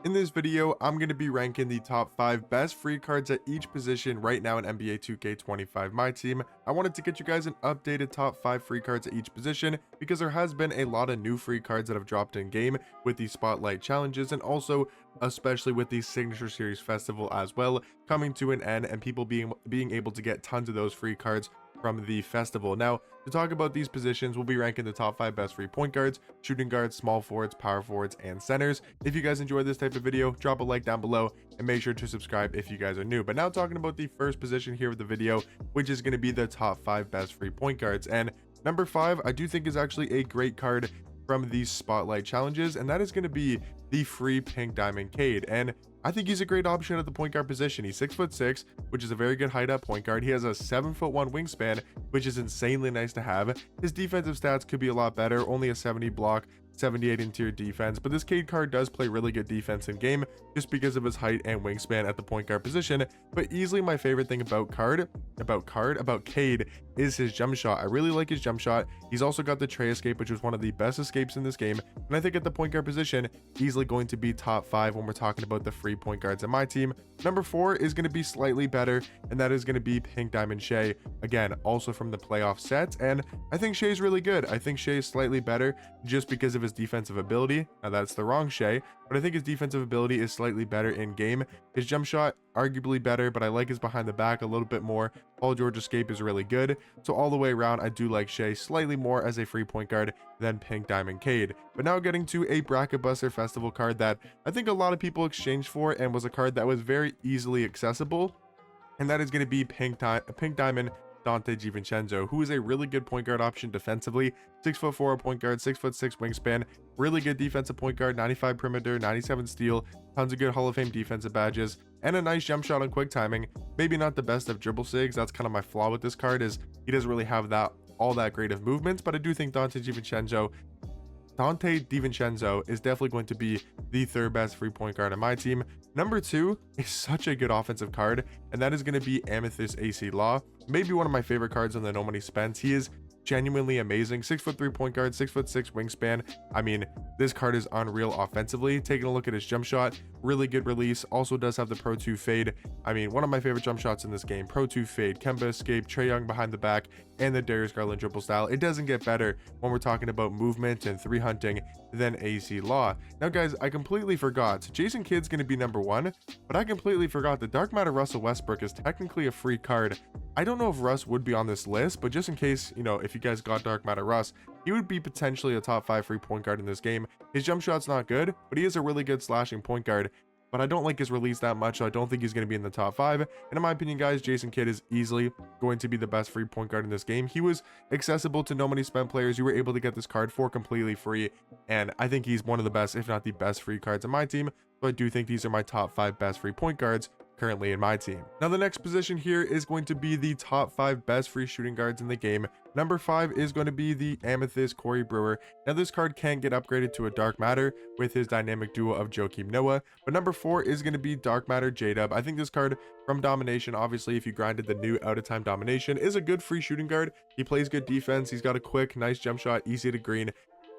In this video, I'm going to be ranking the top 5 best free cards at each position right now in NBA 2K25 My Team. I wanted to get you guys an updated top 5 free cards at each position because there has been a lot of new free cards that have dropped in game with the spotlight challenges, and also especially with the Signature Series Festival as well coming to an end, and people being able to get tons of those free cards from the festival. Now, to talk about these positions, we'll be ranking the top 5 best free point guards, shooting guards, small forwards, power forwards, and centers. If you guys enjoyed this type of video, drop a like down below and make sure to subscribe if you guys are new. But now talking about the first position here of the video, which is going to be the top 5 best free point guards. And number 5, I do think is actually a great card from these spotlight challenges, and that is going to be the free pink diamond Cade. And I think he's a great option at the point guard position. He's 6'6", which is a very good height at point guard. He has a 7'1" wingspan, which is insanely nice to have. His defensive stats could be a lot better, only a 70 block, 78 interior defense, but this Cade card does play really good defense in game just because of his height and wingspan at the point guard position. But easily my favorite thing about Cade is his jump shot. I really like his jump shot. He's also got the tray escape, which is one of the best escapes in this game, and I think at the point guard position easily going to be top 5 when we're talking about the free point guards in my team. Number 4 is going to be slightly better, and that is going to be pink diamond Shea, again also from the playoff sets. And I think Shea's really good. I think Shea is slightly better just because of his defensive ability. Now that's the wrong Shea, but I think his defensive ability is slightly better in game. His jump shot arguably better, but I like his behind the back a little bit more. Paul George escape is really good. So all the way around, I do like Shea slightly more as a free point guard than pink diamond Cade. But now getting to a bracket buster festival card that I think a lot of people exchanged for, and was a card that was very easily accessible, and that is going to be pink diamond Dante DiVincenzo, who is a really good point guard option defensively. 6'4" point guard, 6'6" wingspan, really good defensive point guard, 95 perimeter, 97 steal, tons of good Hall of Fame defensive badges, and a nice jump shot on quick timing. Maybe not the best of dribble sigs. That's kind of my flaw with this card, is he doesn't really have all that great of movements, but I do think Dante DiVincenzo is definitely going to be the third best free point guard on my team. Number 2 is such a good offensive card, and that is going to be Amethyst AC Law. Maybe one of my favorite cards on the No Money Spent. He is genuinely amazing. 6'3" point guard, 6'6" wingspan. I mean, this card is unreal offensively. Taking a look at his jump shot, really good release. Also does have the Pro 2 fade. I mean, one of my favorite jump shots in this game. Pro 2 fade, Kemba escape, Trae Young behind the back, and the Darius Garland dribble style. It doesn't get better when we're talking about movement and 3 hunting than AC Law. Now guys, I completely forgot. Jason Kidd's going to be number 1, but I completely forgot that Dark Matter Russell Westbrook is technically a free card. I don't know if Russ would be on this list, but just in case, if you guys got Dark Matter Russ, he would be potentially a top 5 free point guard in this game. His jump shot's not good, but he is a really good slashing point guard. But I don't like his release that much, so I don't think he's going to be in the top 5. And in my opinion, guys, Jason Kidd is easily going to be the best free point guard in this game. He was accessible to No Money Spent players. You were able to get this card for completely free, and I think he's one of the best, if not the best, free cards in my team. So I do think these are my top 5 best free point guards currently in my team. Now the next position here is going to be the top 5 best free shooting guards in the game. Number 5 is going to be the Amethyst Corey Brewer. Now this card can get upgraded to a Dark Matter with his dynamic duo of Joakim Noah, but number 4 is going to be Dark Matter J-Dub. I think this card from Domination, obviously if you grinded the new out of time Domination, is a good free shooting guard. He plays good defense, he's got a quick nice jump shot, easy to green.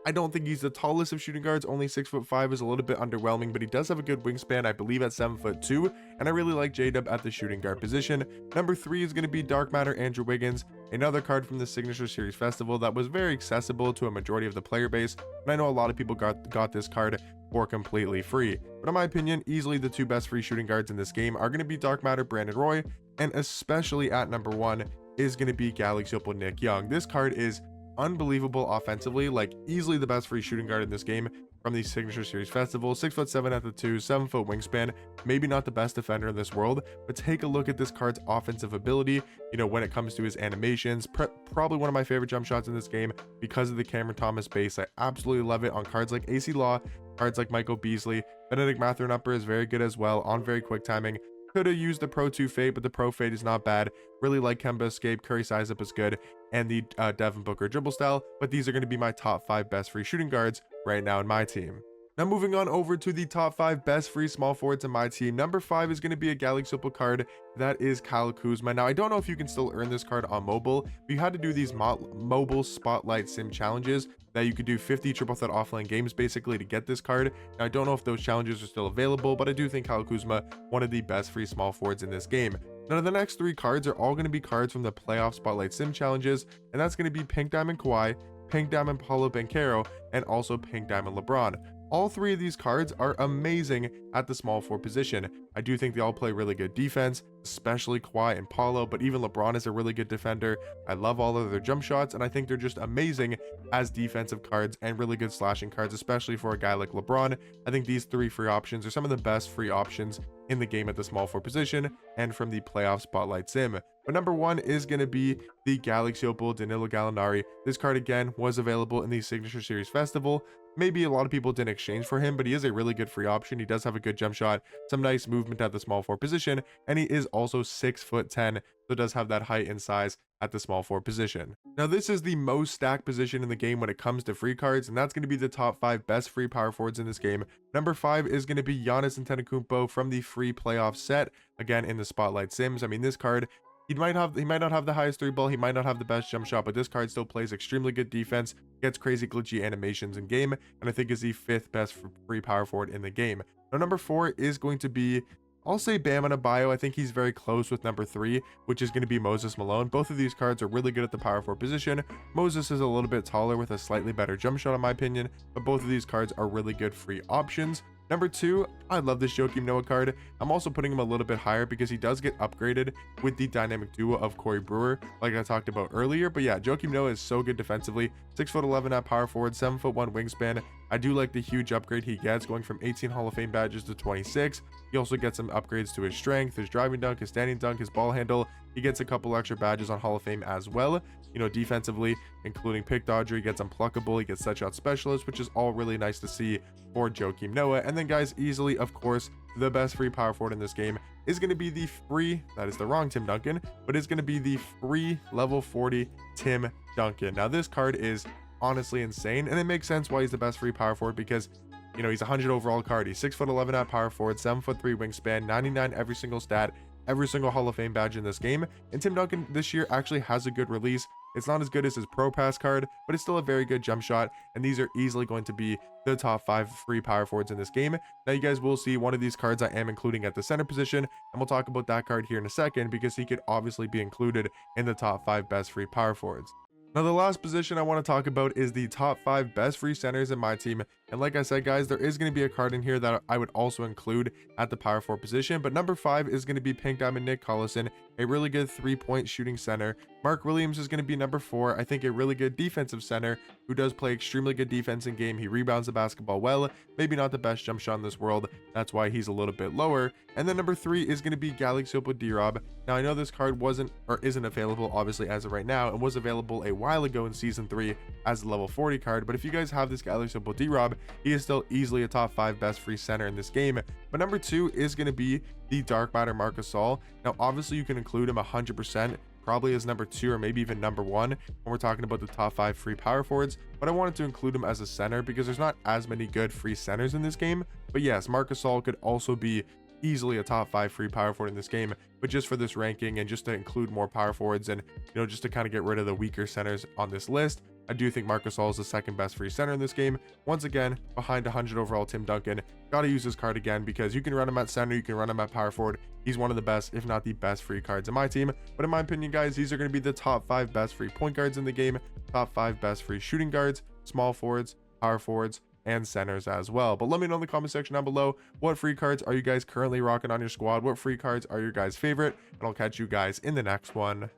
I don't think he's the tallest of shooting guards. Only 6'5" is a little bit underwhelming, but he does have a good wingspan, I believe at 7'2", and I really like J-Dub at the shooting guard position. Number 3 is going to be Dark Matter Andrew Wiggins, another card from the Signature Series Festival that was very accessible to a majority of the player base, and I know a lot of people got this card for completely free. But in my opinion, easily the 2 best free shooting guards in this game are going to be Dark Matter Brandon Roy, and especially at number 1 is going to be Galaxy Opal Nick Young. This card is unbelievable offensively, like easily the best free shooting guard in this game from the Signature Series Festival. 6'7" at the 2, 7 foot wingspan, maybe not the best defender in this world, but take a look at this card's offensive ability, when it comes to his animations. Probably one of my favorite jump shots in this game because of the Cameron Thomas base. I absolutely love it on cards like AC Law, cards like Michael Beasley. Benedict Mathurin upper is very good as well on very quick timing. Could have used the Pro 2 fade, but the Pro fade is not bad. Really like Kemba escape, Curry size up is good, and the Devin Booker dribble style. But these are going to be my top 5 best free shooting guards right now in my team. Now moving on over to the top 5 best free small forwards in my team. Number 5 is going to be a Galaxy Opal card. That is Kyle Kuzma. Now I don't know if you can still earn this card on mobile, but you had to do these mobile spotlight sim challenges that you could do 50 triple threat offline games basically to get this card. Now I don't know if those challenges are still available, but I do think Kyle Kuzma, one of the best free small forwards in this game. Now the next 3 cards are all going to be cards from the playoff spotlight sim challenges, and that's going to be Pink Diamond Kawhi, Pink Diamond Paulo Banchero, and also Pink Diamond LeBron. All 3 of these cards are amazing at the small forward position. I do think they all play really good defense, especially Kawhi and Paulo, but even LeBron is a really good defender. I love all of their jump shots, and I think they're just amazing as defensive cards and really good slashing cards, especially for a guy like LeBron. I think these 3 free options are some of the best free options in the game at the small forward position and from the playoff spotlight sim. But number 1 is going to be the Galaxy Opal Danilo Gallinari. This card again was available in the Signature Series Festival. Maybe a lot of people didn't exchange for him, but he is a really good free option. He does have a good jump shot, some nice movement at the small forward position, and he is also 6'10", so does have that height and size at the small forward position. Now this is the most stacked position in the game when it comes to free cards, and that's going to be the top 5 best free power forwards in this game. Number 5 is going to be Giannis Antetokounmpo from the free playoff set, again in the spotlight sims. I mean, this card, he might not have the highest 3-ball, he might not have the best jump shot, but this card still plays extremely good defense, gets crazy glitchy animations in game, and I think is the 5th best free power forward in the game. Now number 4 is going to be, I'll say Bam Adebayo. I think he's very close with number 3, which is going to be Moses Malone. Both of these cards are really good at the power forward position. Moses is a little bit taller with a slightly better jump shot in my opinion, but both of these cards are really good free options. Number 2, I love this Joakim Noah card. I'm also putting him a little bit higher because he does get upgraded with the dynamic duo of Corey Brewer, like I talked about earlier. But yeah, Joakim Noah is so good defensively. 6'11" at power forward, 7'1" wingspan. I do like the huge upgrade he gets, going from 18 Hall of Fame badges to 26. He also gets some upgrades to his strength, his driving dunk, his standing dunk, his ball handle. He gets a couple extra badges on Hall of Fame as well. You know, defensively, including pick dodger, he gets unpluckable, he gets set shot specialist, which is all really nice to see for Joakim Noah. And then guys, easily, of course, the best free power forward in this game is going to be the free, that is the wrong Tim Duncan, but it's going to be the free level 40 Tim Duncan. Now this card is honestly insane, and it makes sense why he's the best free power forward because, you know, he's a 100 overall card. He's 6'11" at power forward, 7'3" wingspan, 99 every single stat, every single Hall of Fame badge in this game. And Tim Duncan this year actually has a good release. It's not as good as his Pro Pass card, but it's still a very good jump shot, and these are easily going to be the top 5 free power forwards in this game. Now you guys will see one of these cards I am including at the center position, and we'll talk about that card here in a second because he could obviously be included in the top 5 best free power forwards. Now the last position I want to talk about is the top 5 best free centers in my team. And like I said, guys, there is going to be a card in here that I would also include at the power forward position. But number 5 is going to be Pink Diamond Nick Collison, a really good 3-point shooting center. Mark Williams is going to be number 4. I think a really good defensive center who does play extremely good defense in game. He rebounds the basketball well. Maybe not the best jump shot in this world. That's why he's a little bit lower. And then number 3 is going to be Galaxy Opal D-Rob. Now I know this card wasn't or isn't available obviously as of right now, and was available a while ago in season 3 as a level 40 card. But if you guys have this Galaxy Opal D-Rob, he is still easily a top 5 best free center in this game. But number 2 is going to be the Dark Matter Marc Gasol. Now obviously you can include him 100%, probably as number 2 or maybe even number 1 when we're talking about the top 5 free power forwards, but I wanted to include him as a center because there's not as many good free centers in this game. But yes, Marc Gasol could also be easily a top 5 free power forward in this game, but just for this ranking and just to include more power forwards and, you know, just to kind of get rid of the weaker centers on this list, I do think Marc Gasol is the 2nd best free center in this game. Once again, behind 100 overall Tim Duncan. Gotta use this card again because you can run him at center, you can run him at power forward. He's one of the best, if not the best free cards in my team. But in my opinion, guys, these are going to be the top 5 best free point guards in the game, top 5 best free shooting guards, small forwards, power forwards, and centers as well. But let me know in the comment section down below, what free cards are you guys currently rocking on your squad? What free cards are your guys' favorite? And I'll catch you guys in the next one.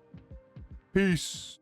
Peace.